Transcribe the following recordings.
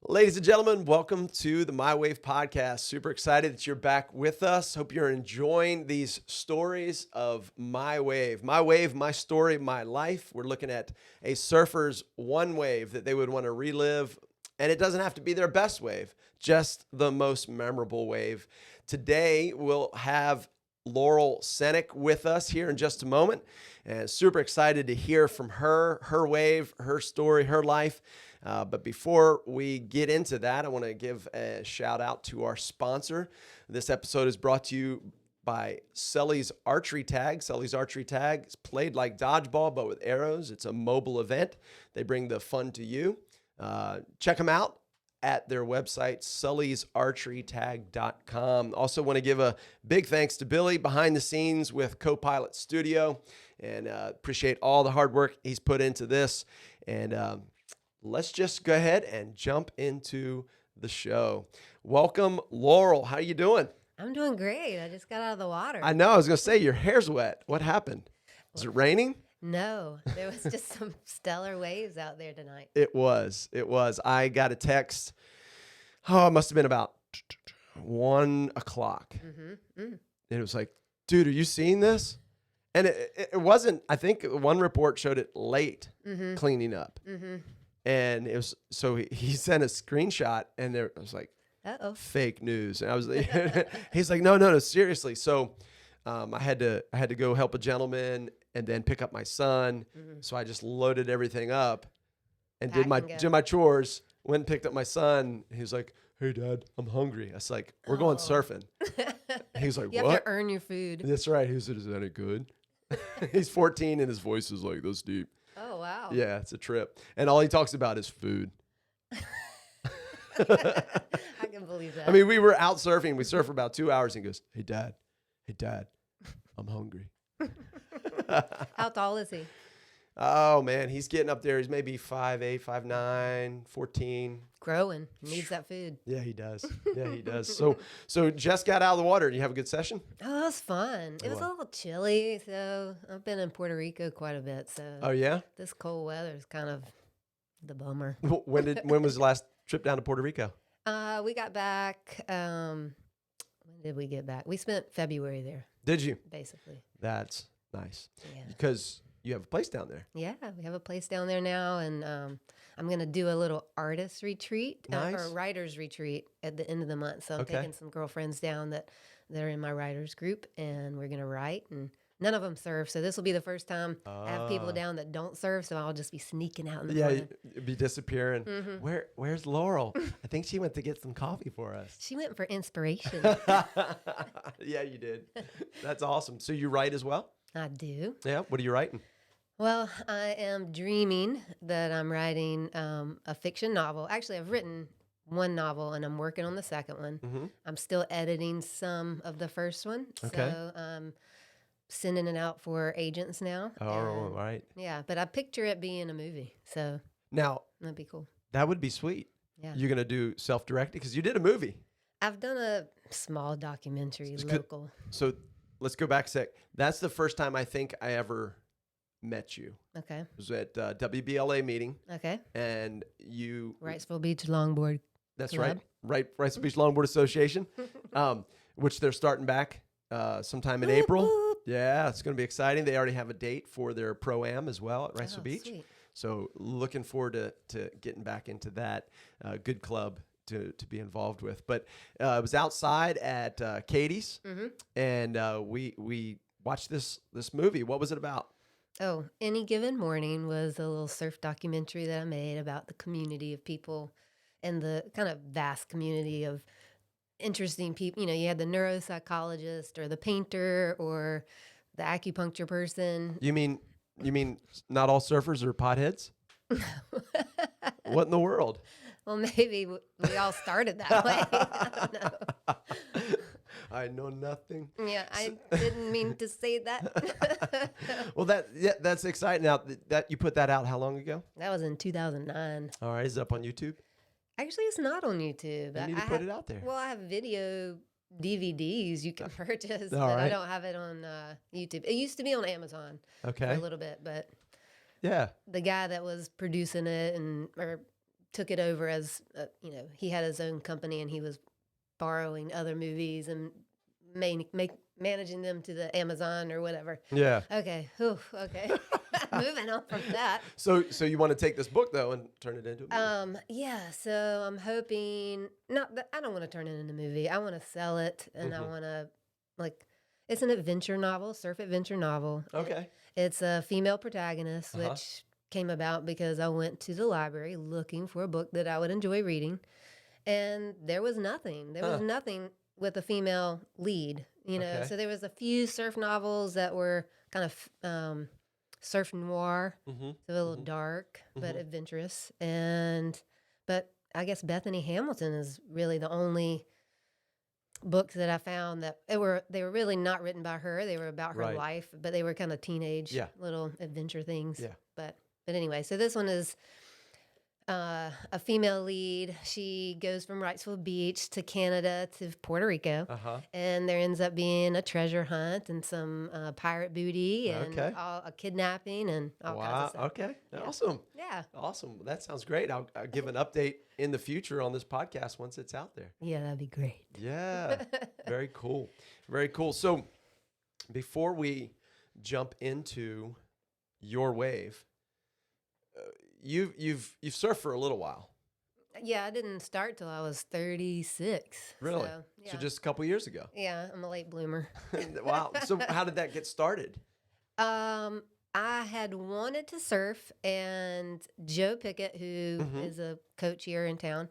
Ladies and gentlemen, welcome to the My Wave podcast. Super excited that you're back with us. Hope you're enjoying these stories of My Wave. My Wave, my story, my life. We're looking at a surfer's one wave that they would want to relive. And it doesn't have to be their best wave, just the most memorable wave. Today, we'll have Laurel with us here in just a moment. And super excited to hear from her wave, her story, her life. But before we get into that, I want to give a shout out to our sponsor. This episode is brought to you by Sully's Archery Tag. Sully's Archery Tag is played like dodgeball, but with arrows. It's a mobile event. They bring the fun to you. Check them out at their website, sullysarcherytag.com. Also want to give a big thanks to Billy behind the scenes with Copilot Studio, and appreciate all the hard work he's put into this. And let's just go ahead and jump into the show. Welcome, Laurel. How you doing? I'm doing great. I just got out of the water. I know. I was going to say, your hair's wet. What happened? Was it raining? No, there was just some stellar waves out there tonight. It was. I got a text. Oh, it must have been about 1 o'clock. And it was like, dude, are you seeing this? And it wasn't, I think one report showed it late cleaning up. And it was, so he sent a screenshot, and there I was like, fake news. And I was like, he's like, no, seriously. So I had to go help a gentleman and then pick up my son. So I just loaded everything up and did my chores, went and picked up my son. He was like, hey, Dad, I'm hungry. I was like, we're going surfing. He was like, you what? have to earn your food. That's right. He said, is that any good? He's 14 and his voice is like this deep. Oh, wow. Yeah, it's a trip. And all he talks about is food. I can believe that. I mean, we were out surfing. We surfed for about 2 hours, and he goes, hey, Dad, I'm hungry. How tall is he? Oh, man, he's getting up there. He's maybe 5'8", 5'9", 14. Growing. He needs that food. Yeah, he does. So just got out of the water. Did you have a good session? Oh, that was fun. It was a little chilly, so I've been in Puerto Rico quite a bit. So Oh, yeah? this cold weather is kind of the bummer. When was the last trip down to Puerto Rico? We got back. When did we get back? We spent February there. Did you? Basically. That's nice. Yeah. Because you have a place down there. Yeah, we have a place down there now, and I'm going to do a little artist retreat or writer's retreat at the end of the month. So I'm taking some girlfriends down that are in my writers group, and we're going to write, and none of them surf. So this will be the first time I have people down that don't surf, so I'll just be sneaking out in the morning. You'd be disappearing. Where's Laurel? I think she went to get some coffee for us. She went for inspiration. Yeah, you did. That's awesome. So you write as well? I do. Yeah. What are you writing? Well, I am dreaming that I'm writing a fiction novel. Actually, I've written one novel, and I'm working on the second one. I'm still editing some of the first one. Okay. So I'm sending it out for agents now. Oh, right. Yeah, but I picture it being a movie. So now, that'd be cool. That would be sweet. Yeah. You're going to do self-directed because you did a movie. I've done a small documentary, local. So let's go back a sec. That's the first time I think I ever met you. Okay. It was at WBLA meeting. Okay. And you... Wrightsville Beach Longboard That's Club. right. Wrightsville Beach Longboard Association, which they're starting back sometime in April. Whoop. Yeah, it's going to be exciting. They already have a date for their Pro-Am as well at Wrightsville Beach. Sweet. So looking forward to getting back into that good club to be involved with. But it was outside at Katie's, and we watched this movie. What was it about? Oh, Any Given Morning was a little surf documentary that I made about the community of people and the kind of vast community of interesting people. You know, you had the neuropsychologist or the painter or the acupuncture person. You mean not all surfers are potheads? What in the world? Well, maybe we all started that way. I don't know. I know nothing. Yeah, I didn't mean to say that. Well, that's exciting. Now that you put that out how long ago? That was in 2009. All right, is it up on YouTube? Actually, it's not on YouTube. You need to put it out there. Well, I have video DVDs you can purchase, All but right. I don't have it on YouTube. It used to be on Amazon for a little bit, but yeah, the guy that was producing it or took it over as, he had his own company and he was borrowing other movies and managing them to the Amazon or whatever. Yeah. Okay. Whew, okay. Moving on from that. So you want to take this book though and turn it into a movie? Yeah. So I'm hoping I don't want to turn it into a movie. I want to sell it, and I want to it's an adventure novel, surf adventure novel. Okay. It's a female protagonist, which came about because I went to the library looking for a book that I would enjoy reading, and there was nothing. There was nothing with a female lead, So there was a few surf novels that were kind of surf noir, so a little dark but adventurous. But I guess Bethany Hamilton is really the only books that I found that they were really not written by her. They were about her life, but they were kind of teenage little adventure things. Yeah. But anyway, so this one is a female lead. She goes from Wrightsville Beach to Canada to Puerto Rico, and there ends up being a treasure hunt and some pirate booty and a kidnapping and all kinds of stuff. Okay. Yeah. Awesome. Yeah. Awesome. That sounds great. I'll give an update in the future on this podcast once it's out there. Yeah, that'd be great. Yeah. Very cool. Very cool. So before we jump into your wave, You've surfed for a little while. Yeah, I didn't start till I was 36. Really? So just a couple years ago. Yeah, I'm a late bloomer. Wow. So how did that get started? I had wanted to surf, and Joe Pickett, who is a coach here in town,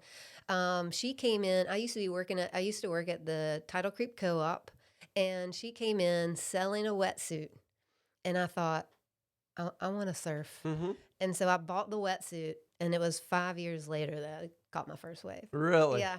she came in. I used to work at the Tidal Creek Co-op, and she came in selling a wetsuit, and I thought, I want to surf. And so I bought the wetsuit, and it was 5 years later that I caught my first wave. Really? Yeah.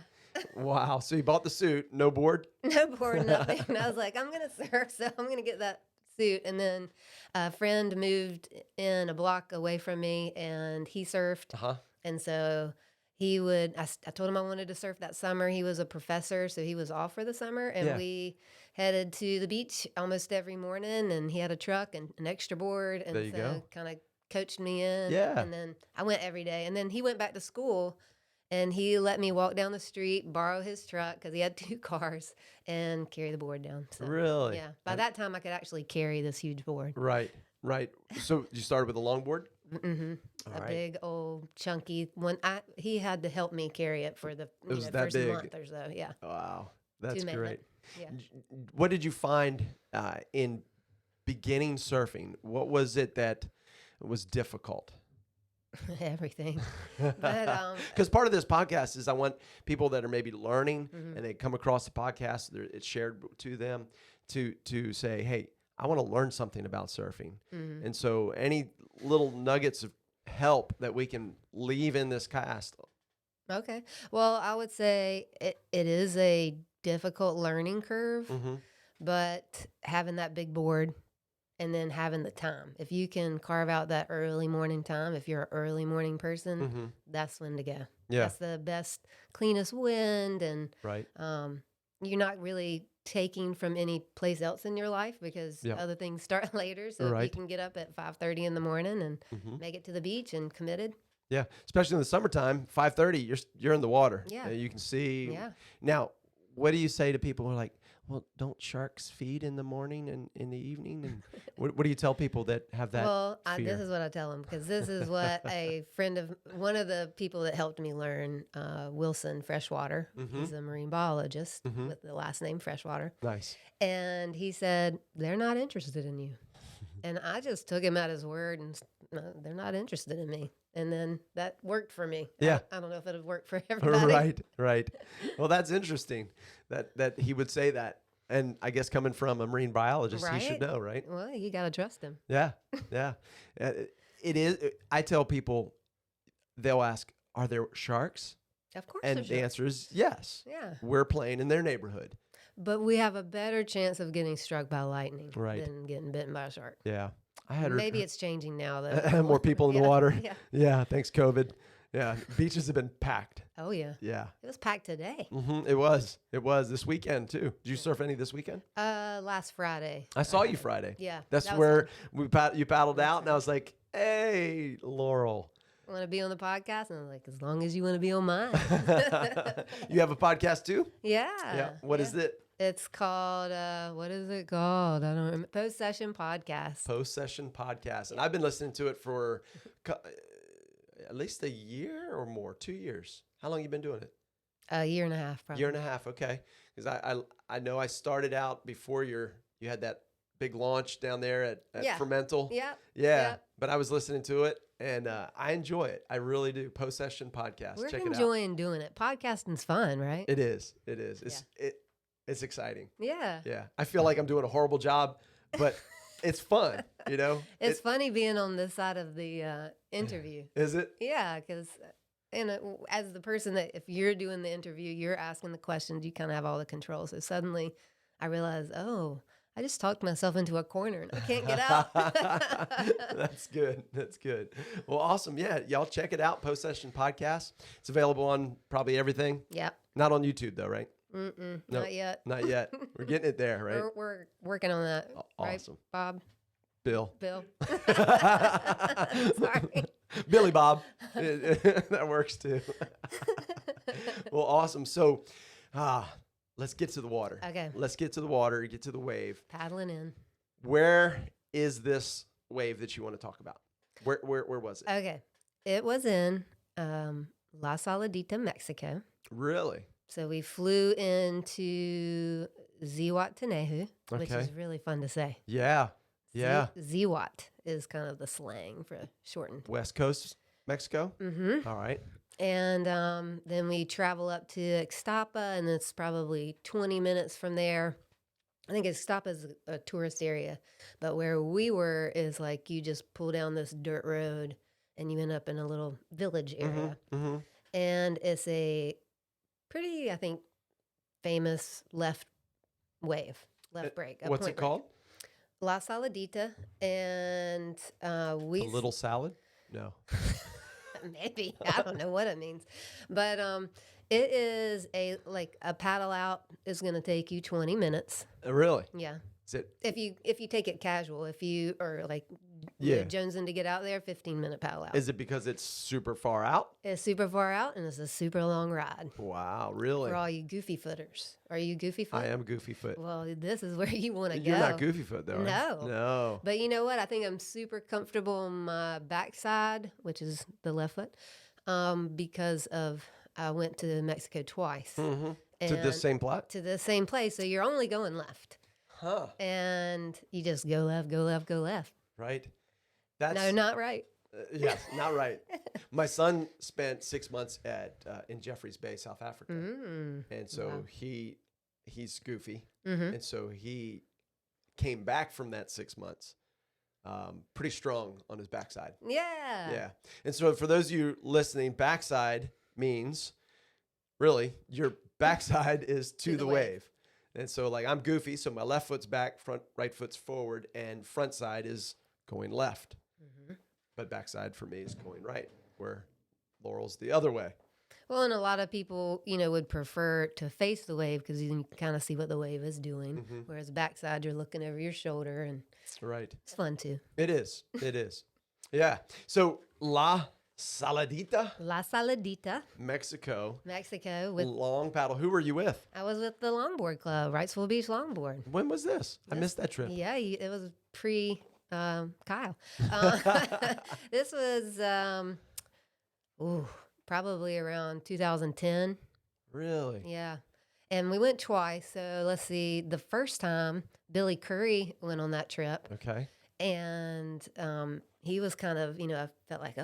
Wow. So you bought the suit, no board? No board, nothing. And I was like, I'm going to surf, so I'm going to get that suit. And then a friend moved in a block away from me, and he surfed. And so I told him I wanted to surf that summer. He was a professor, so he was off for the summer, and we headed to the beach almost every morning, and he had a truck and an extra board, and so kind of coached me in. Yeah. And then I went every day, and then he went back to school, and he let me walk down the street, borrow his truck because he had 2 cars, and carry the board down. So, really? Yeah. By that time, I could actually carry this huge board. Right. So you started with a longboard? Big old chunky one. He had to help me carry it for the first month or so. Yeah. Wow, that's great. Yeah. What did you find in beginning surfing? What was it that was difficult? Everything. But because part of this podcast is I want people that are maybe learning and they come across the podcast, it's shared to them to say, hey, I want to learn something about surfing. And so any little nuggets of help that we can leave in this cast. Okay. Well, I would say it is a difficult learning curve, but having that big board and then having the time. If you can carve out that early morning time, if you're an early morning person, that's when to go. Yeah. That's the best, cleanest wind, and you're not really taking from any place else in your life because other things start later. So if you can get up at 5:30 in the morning and make it to the beach and committed. Yeah, especially in the summertime, 5:30, you're in the water. Yeah, you can see. Yeah. Now, what do you say to people who are like, well, don't sharks feed in the morning and in the evening? And what do you tell people that have that fear? This is what I tell them, because this is what one of the people that helped me learn, Wilson Freshwater, he's a marine biologist with the last name Freshwater. Nice. And he said, they're not interested in you. And I just took him at his word, and they're not interested in me. And then that worked for me. Yeah. I don't know if it would work for everybody. Right. Well, that's interesting that he would say that. And I guess coming from a marine biologist, he should know, right? Well, you got to trust him. Yeah. It is. I tell people, they'll ask, are there sharks? Of course. And the answer is yes. Yeah. We're playing in their neighborhood. But we have a better chance of getting struck by lightning than getting bitten by a shark. Yeah. Maybe it's changing now, though. More people in the water. Yeah. Thanks, COVID. Yeah. Beaches have been packed. Oh, yeah. Yeah. It was packed today. It was this weekend, too. Did you surf any this weekend? Last Friday. I saw you Friday. Yeah. That's where you paddled out, and I was like, hey, Laurel. Want to be on the podcast? And I'm like, as long as you want to be on mine. You have a podcast too? Yeah. Yeah. What is it? It's called, what is it called? I don't remember. Post Session Podcast. Post Session Podcast. And I've been listening to it for at least a year or more, 2 years. How long you been doing it? A year and a half, probably. Year and a half, okay. Because I know I started out before you had that big launch down there at Fermental. Yep. Yeah. Yep. But I was listening to it, and I enjoy it. I really do. Post Session Podcast. We're Check it out. enjoying doing it. Podcasting's fun, right? It is. It's exciting. Yeah. Yeah. I feel like I'm doing a horrible job, but it's fun, you know? It's funny being on this side of the interview. Is it? Yeah, because as the person that if you're doing the interview, you're asking the questions, you kind of have all the control. So suddenly I realized, I just talked myself into a corner and I can't get out. That's good. That's good. Well, awesome. Yeah. Y'all check it out. Post Session Podcast. It's available on probably everything. Yeah. Not on YouTube though, right? Nope, not yet. Not yet. We're getting it there, right? We're working on that. Awesome. Right, Bob? Bill. Sorry. Billy Bob. That works too. Well, awesome. So, let's get to the water. Okay. Let's get to the water, get to the wave. Paddling in. Where is this wave that you want to talk about? Where was it? Okay. It was in La Saladita, Mexico. Really? So we flew into Zihuatanejo, which is really fun to say. Yeah. Yeah. Zihuat is kind of the slang for shortened. West Coast, Mexico? Mm-hmm. All right. And then we travel up to Ixtapa, and it's probably 20 minutes from there. I think Ixtapa is a tourist area, but where we were is like you just pull down this dirt road, and you end up in a little village area. Mm-hmm. And it's a pretty, I think, famous left break. What's it called? La Saladita, and A little salad? No. Maybe. I don't know what it means. But it is a paddle out is going to take you 20 minutes. Really? Yeah. Is it? If you take it casual, if you are jonesing to get out there, 15-minute paddle out. Is it because it's super far out? It's super far out, and it's a super long ride. Wow, really? For all you goofy footers. Are you goofy foot? I am goofy foot. Well, this is where you want to go. You're not goofy foot though, right? No. No. But you know what? I think I'm super comfortable on my backside, which is the left foot, because I went to Mexico twice. Mm-hmm. To the same plot? To the same place. So you're only going left. Huh. And you just go left, go left, go left. Right. No, not right. Yes, not right. My son spent 6 months in Jeffreys Bay, South Africa. And so he's goofy. And so he came back from that 6 months pretty strong on his backside. Yeah. Yeah. And so for those of you listening, backside means really your backside is to the wave. And so like I'm goofy, so my left foot's back, right foot's forward, and front side is going left. But backside for me is going right, where Laurel's the other way. Well, and a lot of people, would prefer to face the wave because you can kind of see what the wave is doing. Whereas backside, you're looking over your shoulder, and it's fun too. It is. It is. Yeah. So La Saladita, Mexico. With long paddle. Who were you with? I was with the longboard club, Wrightsville Beach Longboard. When was this? I missed that trip. Yeah, it was pre Kyle. This was probably around 2010. Really? Yeah. And we went twice. So let's see. The first time, Billy Curry went on that trip. Okay. And he was kind of, I felt like,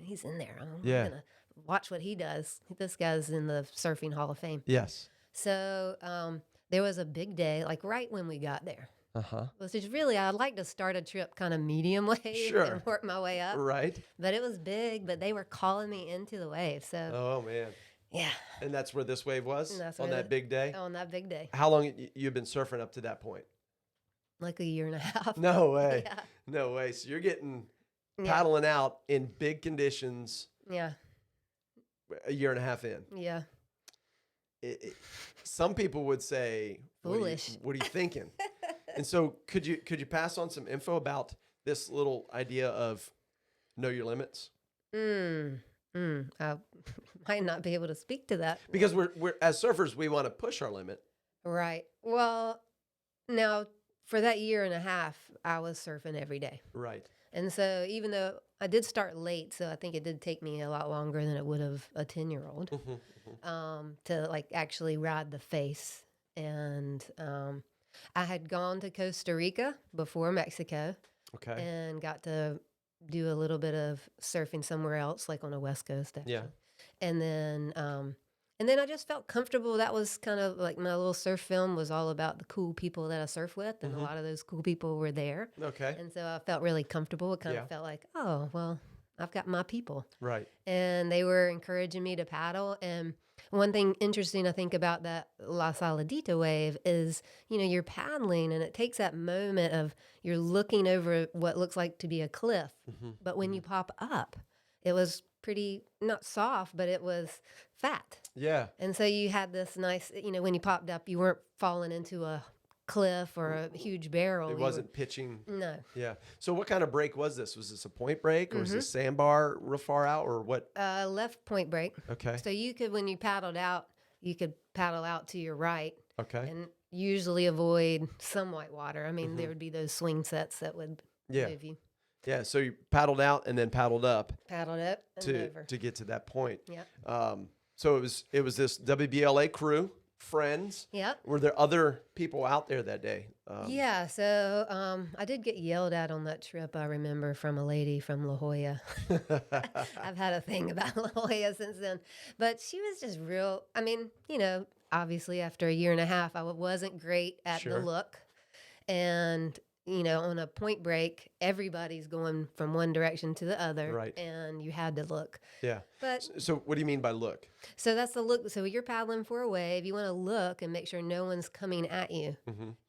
he's in there. I'm going to watch what he does. This guy's in the Surfing Hall of Fame. Yes. So there was a big day, like right when we got there. Which is really, I'd like to start a trip kind of medium wave and work my way up. Right. But it was big, but they were calling me into the wave. So. Oh, man. Yeah. And that's where this wave was? On that big day? On that big day. How long you've been surfing up to that point? Like a year and a half. No way. Yeah. No way. So you're getting paddling out in big conditions. Yeah. A year and a half in. Yeah. Some people would say, foolish. What are you thinking? And so could you pass on some info about this little idea of know your limits? I might not be able to speak to that. Because we're as surfers, we want to push our limit. Right. Well, now for that year and a half, I was surfing every day. Right. And so even though I did start late, so I think it did take me a lot longer than it would have a 10-year-old to like actually ride the face. And I had gone to Costa Rica before Mexico. Okay. And got to do a little bit of surfing somewhere else, like on a West Coast. Actually. Yeah. And then I just felt comfortable. That was kind of like my little surf film was all about the cool people that I surf with, and a lot of those cool people were there. Okay. And so I felt really comfortable. It kind of felt like, oh, well, I've got my people. Right. And they were encouraging me to paddle. And one thing interesting I think about that La Saladita wave is, you're paddling and it takes that moment of you're looking over what looks like to be a cliff. But when you pop up, it was pretty, not soft, but it was fat. Yeah. And so you had this nice, when you popped up, you weren't falling into a cliff or a huge barrel. It wasn't pitching. No. Yeah. So what kind of break was this? Was this a point break or was this sandbar real far out or what? Left point break. Okay. So you could, when you paddled out, you could paddle out to your right. Okay. And usually avoid some white water. I mean, there would be those swing sets that would move you. Yeah. So you paddled out and then paddled up. Paddled up and over. To get to that point. Yeah. So it was this WBLA crew. Friends. Yep. Were there other people out there that day? Yeah. So I did get yelled at on that trip, I remember, from a lady from La Jolla. I've had a thing about La Jolla since then. But she was just real. I mean, obviously after a year and a half, I wasn't great at the look. And on a point break, everybody's going from one direction to the other. Right. And you had to look. Yeah. But so what do you mean by look? So that's the look. So you're paddling for a wave. You want to look and make sure no one's coming at you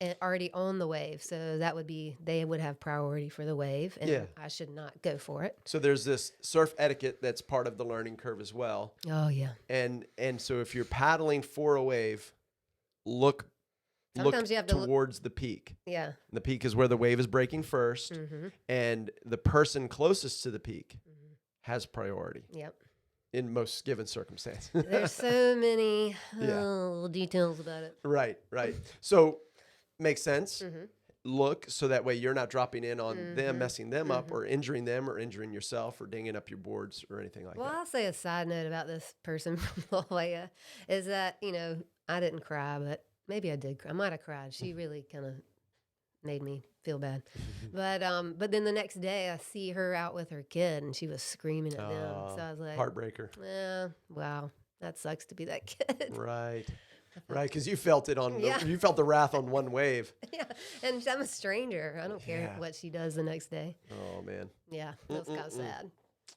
and already on the wave. So that would be, they would have priority for the wave. And I should not go for it. So there's this surf etiquette that's part of the learning curve as well. Oh, yeah. And so if you're paddling for a wave, Sometimes you have to towards the peak. Yeah. And the peak is where the wave is breaking first. And the person closest to the peak has priority. Yep. In most given circumstances. There's so many little details about it. Right. So makes sense. Look, so that way you're not dropping in on them, messing them up or injuring them or injuring yourself or dinging up your boards or anything like that. Well, I'll say a side note about this person from La Jolla is that, I didn't cry, but maybe I did cry. I might have cried. She really kind of made me feel bad. But then the next day I see her out with her kid and she was screaming at them. So I was like, heartbreaker. Wow, that sucks to be that kid. Right. Right, because you felt it you felt the wrath on one wave. Yeah, and I'm a stranger. I don't care what she does the next day. Oh, man. Yeah, that's kind of sad.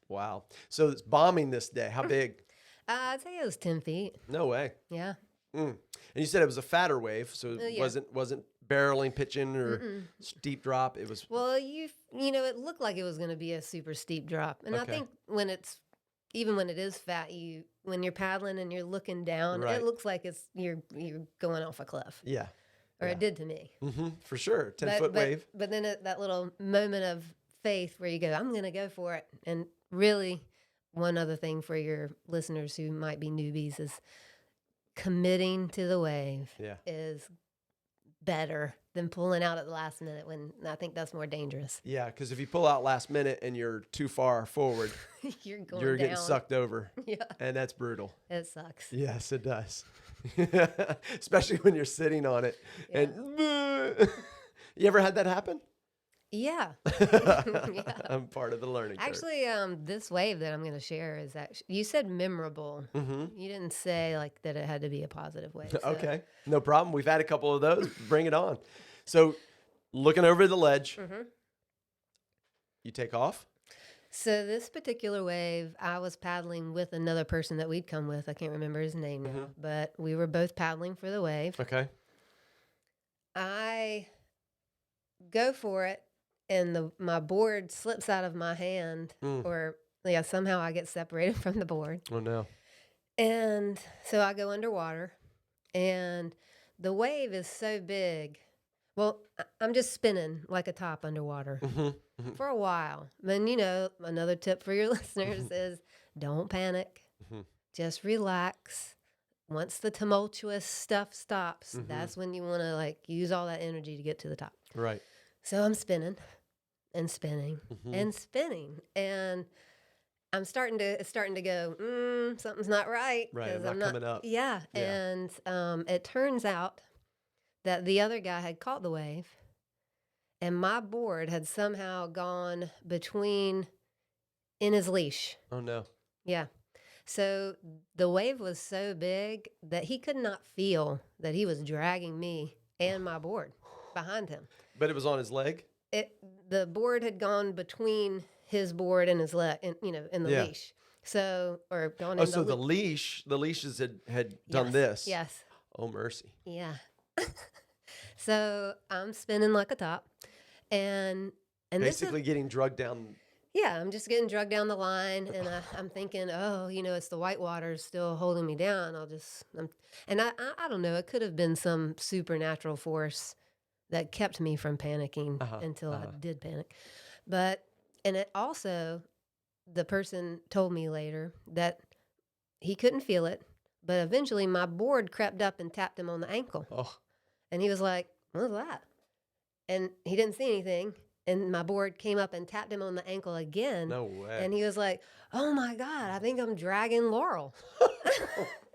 Wow. So it's bombing this day. How big? I'd say it was 10 feet. No way. Yeah. And you said it was a fatter wave, so it wasn't barreling, pitching, or steep drop. It was. Well, it looked like it was going to be a super steep drop, and I think when it is fat, when you're paddling and you're looking down, it looks like you're going off a cliff. Yeah. Or it did to me. For sure, 10-foot wave. But then that little moment of faith where you go, I'm going to go for it, and really, one other thing for your listeners who might be newbies is committing to the wave is better than pulling out at the last minute when I think that's more dangerous. Yeah, because if you pull out last minute and you're too far forward, you're getting sucked over. Yeah. And that's brutal. It sucks. Yes, it does. Especially when you're sitting on it. Yeah. And you ever had that happen? Yeah. I'm part of the learning curve. Actually, this wave that I'm going to share is actually, you said memorable. You didn't say like that it had to be a positive wave. So. Okay. No problem. We've had a couple of those. Bring it on. So looking over the ledge, you take off? So this particular wave, I was paddling with another person that we'd come with. I can't remember his name now, but we were both paddling for the wave. Okay. I go for it, and my board slips out of my hand, or somehow I get separated from the board. Oh, no. And so I go underwater, and the wave is so big. Well, I'm just spinning like a top underwater for a while. Then, another tip for your listeners is don't panic. Just relax. Once the tumultuous stuff stops, that's when you want to like use all that energy to get to the top. Right. So I'm spinning and spinning and spinning, and it's starting to go, something's not right. Right. I'm I'm not coming up. Yeah. And it turns out that the other guy had caught the wave, and my board had somehow gone in his leash. Oh, no. Yeah. So the wave was so big that he could not feel that he was dragging me and my board behind him. But it was on his leg? The board had gone between his board and his leg, in the leash. So, or gone in the leashes had done this. Yes. Oh, mercy. Yeah. So I'm spinning like a top, and basically getting drugged down. Yeah, I'm just getting drugged down the line, and I'm thinking, it's the white water still holding me down. I don't know. It could have been some supernatural force that kept me from panicking until I did panic. And it also, the person told me later that he couldn't feel it, but eventually my board crept up and tapped him on the ankle. Oh. And he was like, what was that? And he didn't see anything. And my board came up and tapped him on the ankle again. No way. And he was like, oh my God, I think I'm dragging Laurel.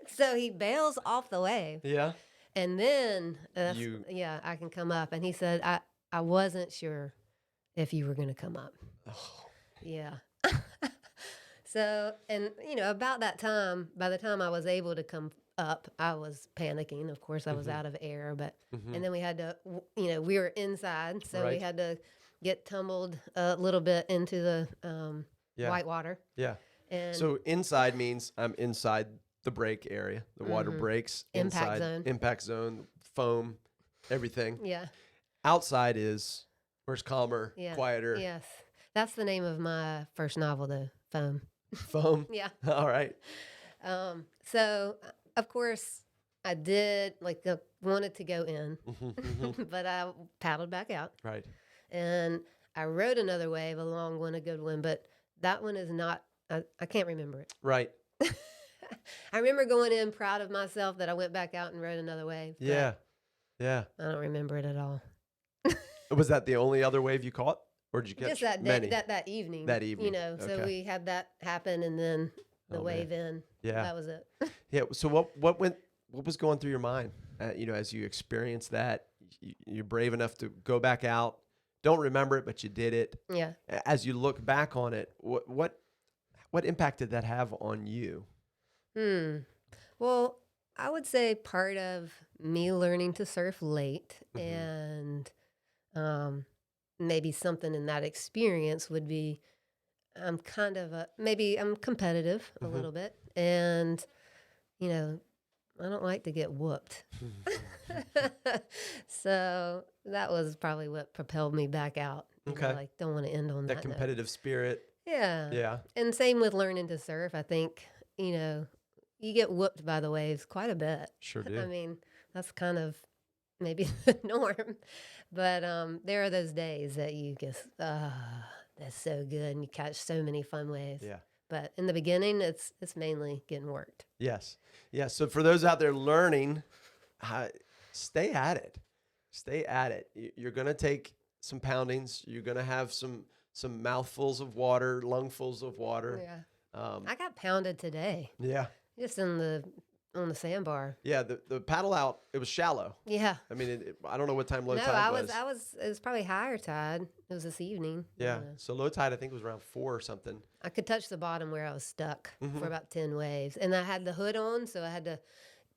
So he bails off the wave. Yeah. And then, I can come up. And he said, I wasn't sure if you were going to come up. Oh. Yeah. So, and, about that time, by the time I was able to come up, I was panicking. Of course, I was out of air, and then we had to, we were inside. So we had to get tumbled a little bit into the white water. Yeah. And so inside means I'm inside the break area. The water breaks. Impact zone. Impact zone, foam, everything. Yeah. Outside is where it's calmer, quieter. Yes. That's the name of my first novel, though, Foam. Foam? Yeah. All right. So, of course, I did, wanted to go in, but I paddled back out. Right. And I rode another wave along one, a good one, but that one is not, I can't remember it. Right. I remember going in proud of myself that I went back out and rode another wave. Yeah. Yeah. I don't remember it at all. Was that the only other wave you caught? Or did you catch just that day, many? that evening? That evening. So we had that happen, and then the wave in. Yeah. That was it. Yeah. So what was going through your mind? As you experienced that, you're brave enough to go back out. Don't remember it, but you did it. Yeah. As you look back on it, what impact did that have on you? Well, I would say part of me learning to surf late, and maybe something in that experience would be, I'm competitive a little bit, and I don't like to get whooped. So that was probably what propelled me back out. Okay. Don't want to end on that That competitive note. spirit. Yeah. Yeah. And same with learning to surf. I think, you get whooped by the waves quite a bit. Sure do. I mean, that's kind of maybe the norm. But there are those days that you just, that's so good, and you catch so many fun waves. Yeah. But in the beginning, it's mainly getting worked. Yes. Yeah. So for those out there learning, stay at it. Stay at it. You're going to take some poundings. You're going to have some mouthfuls of water, lungfuls of water. Yeah. I got pounded today. Yeah. Just on the sandbar. Yeah. The paddle out, it was shallow. Yeah. I mean, I don't know what time low No, tide was. it was probably higher tide. It was this evening. Yeah. So low tide, I think, was around 4 or something. I could touch the bottom where I was stuck for about 10 waves. And I had the hood on, so I had to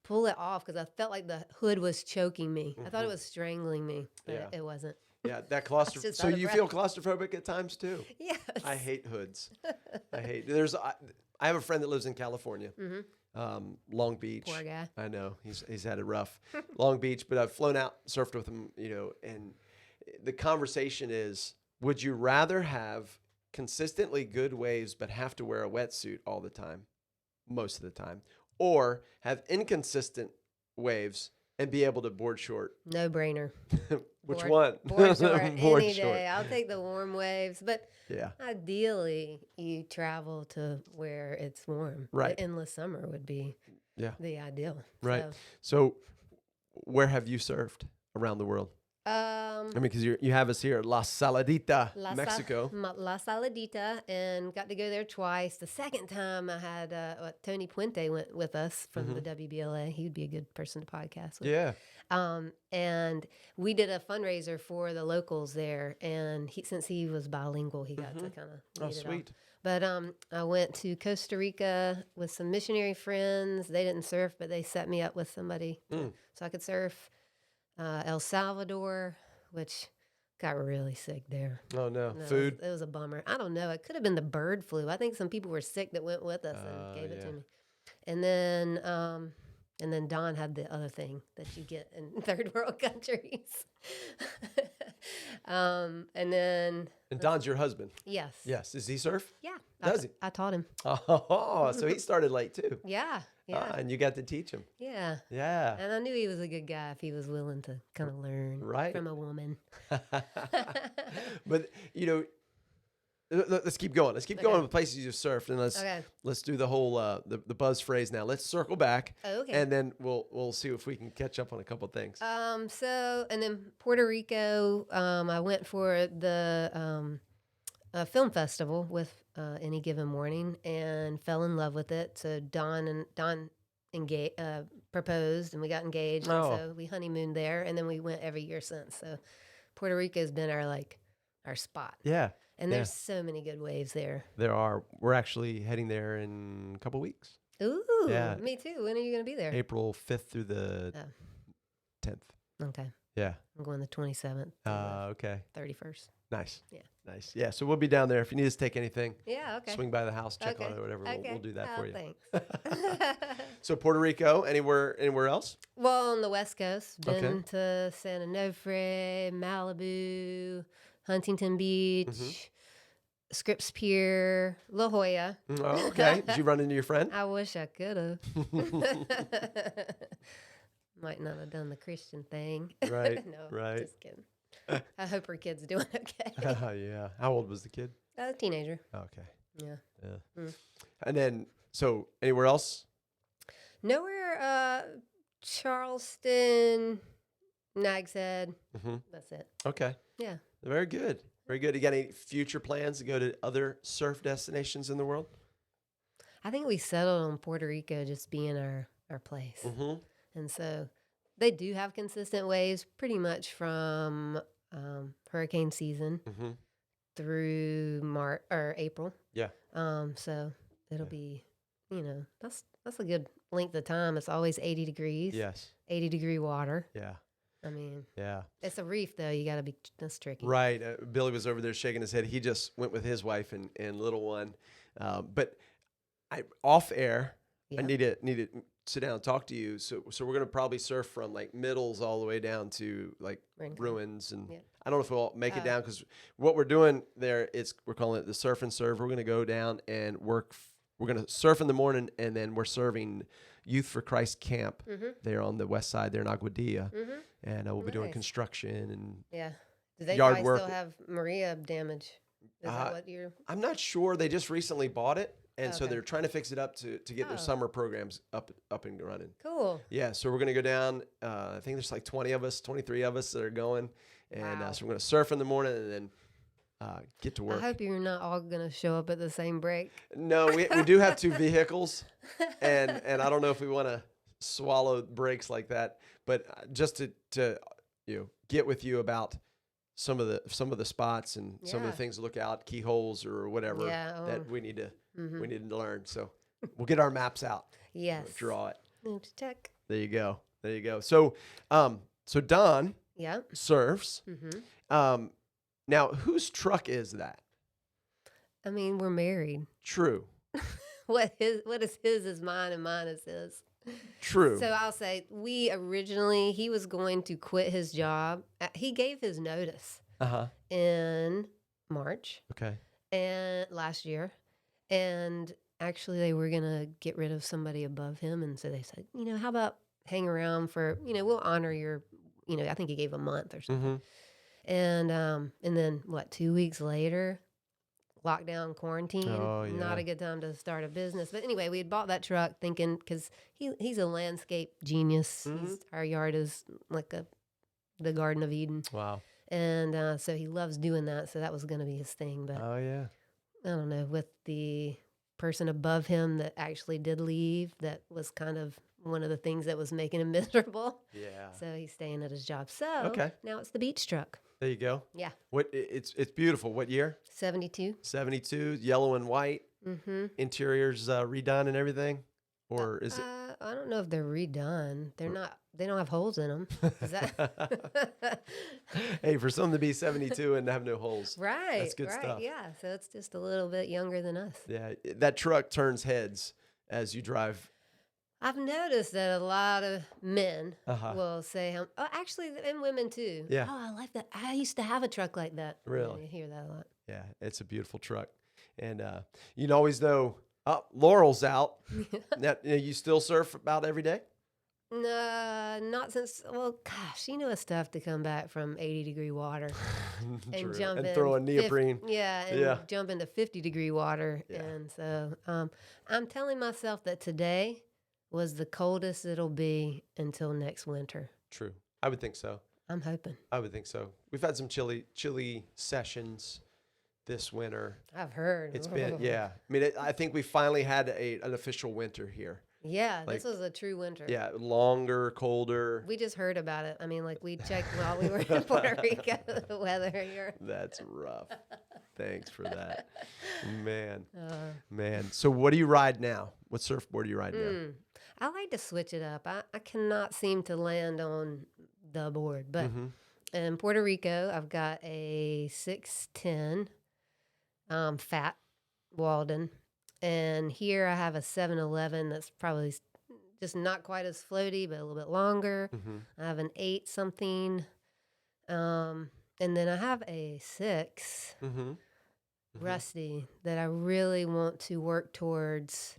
pull it off because I felt like the hood was choking me. I thought it was strangling me, but it wasn't. Yeah, that claustrophobic. So you feel claustrophobic at times too? Yes. I hate hoods. I have a friend that lives in California, Long Beach. Poor guy. I know he's had it rough, Long Beach. But I've flown out, surfed with him, and the conversation is: would you rather have consistently good waves but have to wear a wetsuit all the time, most of the time, or have inconsistent waves and be able to board short. No brainer. Which one? Board short Board any short. day. I'll take the warm waves, but Yeah. ideally you travel to where it's warm. Right. The endless summer would be the ideal. Right. So where have you surfed around the world? I mean, because you have us here at La Saladita, Mexico. La Saladita, and got to go there twice. The second time I had Tony Puente went with us from the WBLA. He would be a good person to podcast with. Yeah. And we did a fundraiser for the locals there, and since he was bilingual, he got to kind of lead it sweet. off. But I went to Costa Rica with some missionary friends. They didn't surf, but they set me up with somebody so I could surf. El Salvador, which got really sick there. Oh, no. Food? It was a bummer. I don't know. It could have been the bird flu. I think some people were sick that went with us and gave it to me. And then Don had the other thing that you get in third world countries. And Don's your husband? Yes. Yes. Does he surf? Yeah. Does he? I taught him. Oh, so he started late too. Yeah. Yeah. And you got to teach him. Yeah. Yeah. And I knew he was a good guy if he was willing to kind of learn from a woman. But, let's keep going. Let's keep going with places you surfed, and let's do the whole the buzz phrase now. Let's circle back, and then we'll see if we can catch up on a couple of things. And then Puerto Rico, I went for the film festival with Any Given Morning and fell in love with it. So Don proposed, and we got engaged, and so we honeymooned there, and then we went every year since. So Puerto Rico has been our spot. Yeah. And there's so many good waves there. There are. We're actually heading there in a couple of weeks. Ooh, me too. When are you going to be there? April 5th through the 10th. Okay. Yeah. I'm going the 27th. Okay. 31st. Nice. Yeah. Nice. Yeah. So we'll be down there. If you need us to take anything, okay. swing by the house, check on it, or whatever. We'll do that for you. Thanks. So Puerto Rico, anywhere else? Well, on the West Coast, been to San Onofre, Malibu, Huntington Beach, Scripps Pier, La Jolla. Oh, okay. Did you run into your friend? I wish I could have. Might not have done the Christian thing. Right. No, right. Just kidding. I hope her kid's doing okay. Yeah. How old was the kid? A teenager. Okay. Yeah. And then, so anywhere else? Nowhere. Charleston, Nags Head. That's it. Okay. Yeah. Very good. Very good. You got any future plans to go to other surf destinations in the world? I think we settled on Puerto Rico just being our place. And so they do have consistent waves pretty much from hurricane season through March or April. Yeah. So it'll be, that's a good length of time. It's always 80 degrees. Yes. 80-degree water. Yeah. I mean, yeah, it's a reef though. You got to be, that's tricky. Right. Billy was over there shaking his head. He just went with his wife and little one. But off air, I need to sit down and talk to you. So we're going to probably surf from like Middles all the way down to like Ruins. And I don't know if we'll make it down, because what we're doing there, we're calling it the Surf and Serve. We're going to go down and work. We're going to surf in the morning, and then we're serving Youth for Christ camp there on the west side there in Aguadilla. And we'll be doing construction and do they yard probably work. Still have Maria damage? Is that what you're? I'm not sure. They just recently bought it, and so they're trying to fix it up to get their summer programs up and running. Cool. Yeah, so we're gonna go down. I think there's like 23 of us that are going, and so we're gonna surf in the morning and then get to work. I hope you're not all gonna show up at the same break. No, we do have 2 vehicles, and I don't know if we want to swallow breaks like that, but just to get with you about some of the spots and some of the things to look out, keyholes or whatever that we need to learn. So we'll get our maps out. Yes. We'll draw it. Check. There you go. So Don surfs. Now whose truck is that? I mean, we're married. True. What is his is mine, and mine is his. True. So I'll say he was going to quit his job. He gave his notice in March. Okay. And last year. And actually they were going to get rid of somebody above him. And so they said, how about hang around for, we'll honor your, I think he gave a month or something. And then 2 weeks later, lockdown, quarantine. Oh, yeah. Not a good time to start a business. But anyway, we had bought that truck thinking, because he's a landscape genius. Our yard is like the Garden of Eden. Wow. And so he loves doing that. So that was going to be his thing. But oh, yeah. I don't know, with the person above him that actually did leave, that was kind of one of the things that was making him miserable. Yeah. So he's staying at his job. So now it's the beach truck. There you go. Yeah. It's beautiful. What year? 72. 72, yellow and white. Interior's redone and everything? Or is it? I don't know if they're redone. They're not. They don't have holes in them. Is that? Hey, for some to be 72 and have no holes. Right. That's good stuff. Yeah. So it's just a little bit younger than us. Yeah. That truck turns heads as you drive. I've noticed that a lot of men will say, actually, and women too. Yeah. Oh, I like that. I used to have a truck like that. Really? You hear that a lot. Yeah. It's a beautiful truck. And you always know, Laurel's out. Now, you still surf about every day? No, not since, gosh, it's tough to come back from 80-degree water and jump in. And throw a neoprene. Jump into 50-degree water. Yeah. And so I'm telling myself that today was the coldest it'll be until next winter. True. I would think so. I'm hoping. I would think so. We've had some chilly sessions this winter. I've heard. It's been, yeah. I mean, I think we finally had an official winter here. Yeah, this was a true winter. Yeah, longer, colder. We just heard about it. I mean, we checked while we were in Puerto Rico, the weather here. That's rough. Thanks for that. Man. So what do you ride now? What surfboard do you ride now? I like to switch it up. I cannot seem to land on the board. But in Puerto Rico, I've got a 610 fat Walden. And here I have a 711 that's probably just not quite as floaty, but a little bit longer. I have an 8 something. And then I have a 6 Rusty that I really want to work towards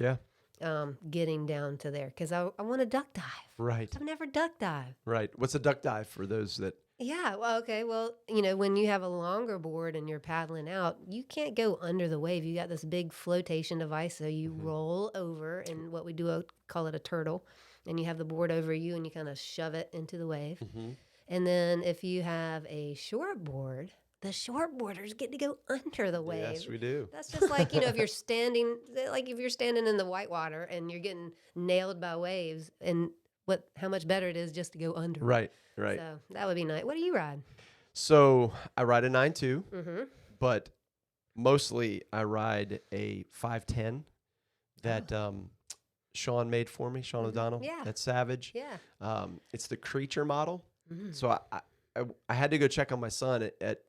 getting down to there, because I want to duck dive. Right. I've never duck dived. Right. What's a duck dive for those that... Yeah, well, okay. Well, when you have a longer board and you're paddling out, you can't go under the wave. You got this big flotation device, so you roll over, and what we do, call it a turtle, and you have the board over you, and you kind of shove it into the wave. And then if you have a short board, the shortboarders get to go under the wave. Yes, we do. That's just like, if you're standing, in the whitewater and you're getting nailed by waves, and how much better it is just to go under. Right. So that would be nice. What do you ride? So I ride a 9.2, but mostly I ride a 510 that Sean made for me, Sean O'Donnell. Yeah. That's Savage. Yeah. It's the Creature model. So I had to go check on my son at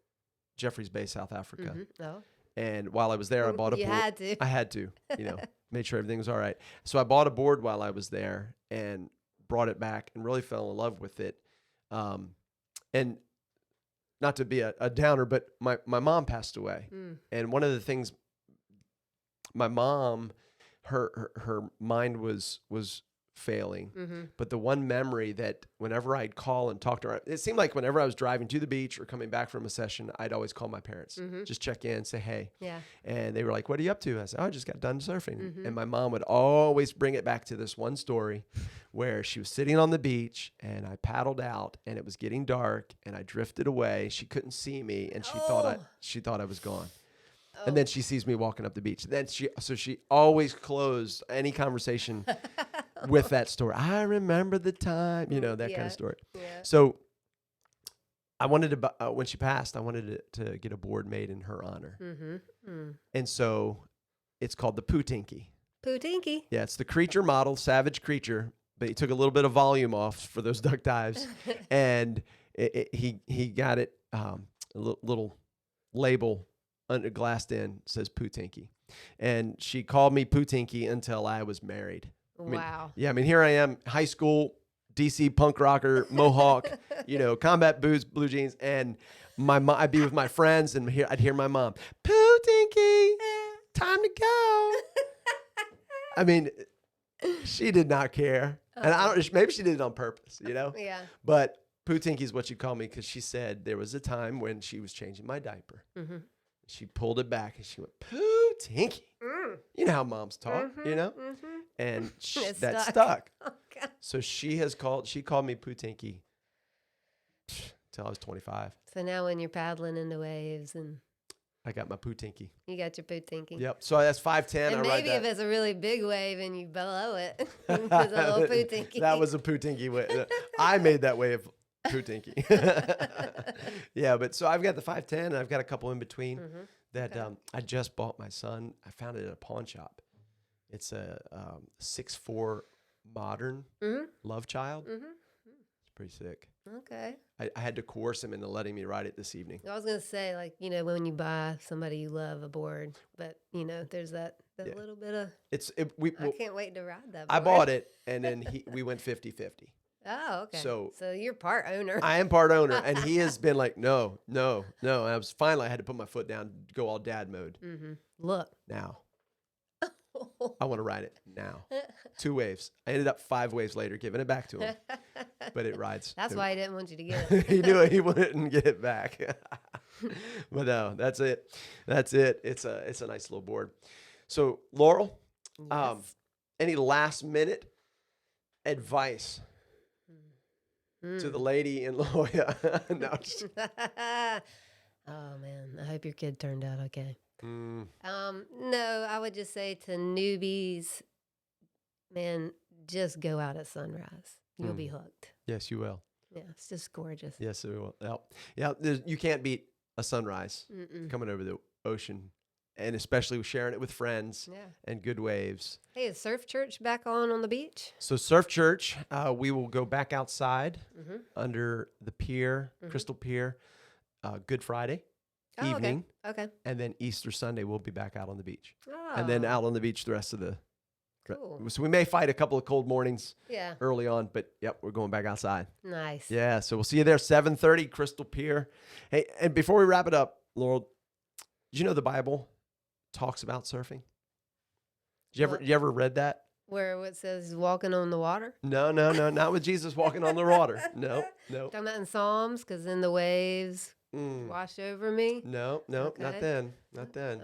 Jeffreys Bay, South Africa. Oh. And while I was there, I bought a board. You had to. I had to, made sure everything was all right. So I bought a board while I was there and brought it back and really fell in love with it. And not to be a downer, but my mom passed away. And one of the things, my mom, her mind was failing. But the one memory that whenever I'd call and talk to her, it seemed like whenever I was driving to the beach or coming back from a session, I'd always call my parents, just check in, say, hey. Yeah. And they were like, what are you up to? I said, I just got done surfing. And my mom would always bring it back to this one story where she was sitting on the beach and I paddled out and it was getting dark and I drifted away. She couldn't see me and she thought I was gone. And then she sees me walking up the beach. Then she always closed any conversation with that story. I remember the time, that kind of story. Yeah. So I wanted to, when she passed, I wanted to get a board made in her honor. And so it's called the Pootinky. Pootinky. Yeah, it's the Creature model, Savage Creature, but he took a little bit of volume off for those duck dives. And he got it, a little label glassed in, says Pootinky. And she called me Pootinky until I was married. Wow. Here I am, high school, DC punk rocker, mohawk, combat boots, blue jeans, and I'd be with my friends, and I'd hear my mom, Pootinky, time to go. She did not care. And I don't, maybe she did it on purpose, you know? Yeah. But Poo Tinky is what she called me because she said there was a time when she was changing my diaper. Mm-hmm. She pulled it back and she went, Poo Tinky. Mm. You know how moms talk, you know? Mm-hmm. And that stuck. Okay. So she called me Poo Tinky till I was 25. So now when you're paddling in the waves and I got my Poo Tinky. You got your Poo Tinky. Yep. So that's 5'10". And maybe if it's a really big wave and you blow it, it's a little Poo Tinky. That was a Poo Tinky wave. I made that wave Poo Tinky. Yeah, but so I've got the 5'10", and I've got a couple in between that I just bought my son. I found it at a pawn shop. It's a 6'4" modern love child. Mm-hmm. It's pretty sick. Okay. I had to coerce him into letting me ride it this evening. I was going to say, like, you know, when you buy somebody you love a board, but, you know, there's that little bit of, I can't wait to ride that board. I bought it, and then we went 50-50. Oh, okay. So you're part owner. I am part owner, and he has been like, no. And I had to put my foot down, go all dad mode. Mm-hmm. Look. Now. I want to ride it now. 2 waves. I ended up 5 waves later, giving it back to him. But it rides. That's why he didn't want you to get it. He knew it. He wouldn't get it back. But no, that's it. It's a nice little board. So Laurel, yes. Any last minute advice to the lady in La Jolla? No. Oh man, I hope your kid turned out okay. No, I would just say to newbies, man, just go out at sunrise. You'll be hooked. Yes, you will. Yeah, it's just gorgeous. Yes, it will. Yeah, you can't beat a sunrise coming over the ocean, and especially sharing it with friends and good waves. Hey, is Surf Church back on the beach? So Surf Church, we will go back outside under the pier, Crystal Pier, Good Friday. Evening. Okay. And then Easter Sunday, we'll be back out on the beach. Oh. And then out on the beach the rest of the... Cool. So we may fight a couple of cold mornings early on, but yep, we're going back outside. Nice. Yeah, so we'll see you there, 7:30, Crystal Pier. Hey, and before we wrap it up, Laurel, did you know the Bible talks about surfing? Did you ever read that? Where it says walking on the water? No, not with Jesus walking on the water. No. Talking about in Psalms, because then the waves... wash over me? No, okay. Not then.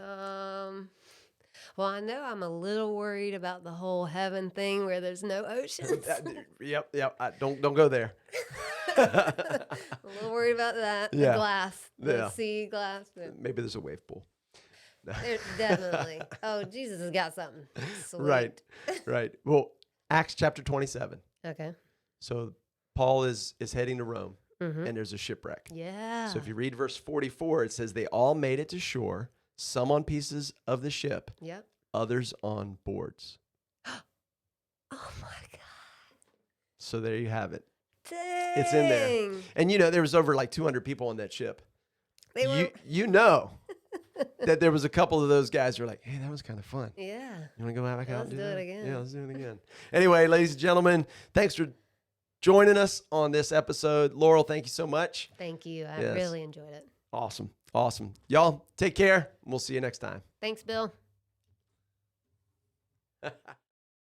Well, I know I'm a little worried about the whole heaven thing where there's no oceans. Yep. Don't go there. A little worried about that. The glass, the sea glass. Maybe there's a wave pool. No. Definitely. Oh, Jesus has got something. Sweet. Right. Well, Acts chapter 27. Okay. So Paul is heading to Rome. And there's a shipwreck. Yeah. So if you read verse 44, it says they all made it to shore, some on pieces of the ship, others on boards. Oh my God. So there you have it. Dang. It's in there. And there was over like 200 people on that ship. You know that there was a couple of those guys who were like, hey, that was kind of fun. Yeah. You want to go back out and do it again? Yeah, let's do it again. Anyway, ladies and gentlemen, thanks for joining us on this episode. Laurel, thank you so much. Thank you. I really enjoyed it. Awesome. Y'all, take care. We'll see you next time. Thanks, Bill.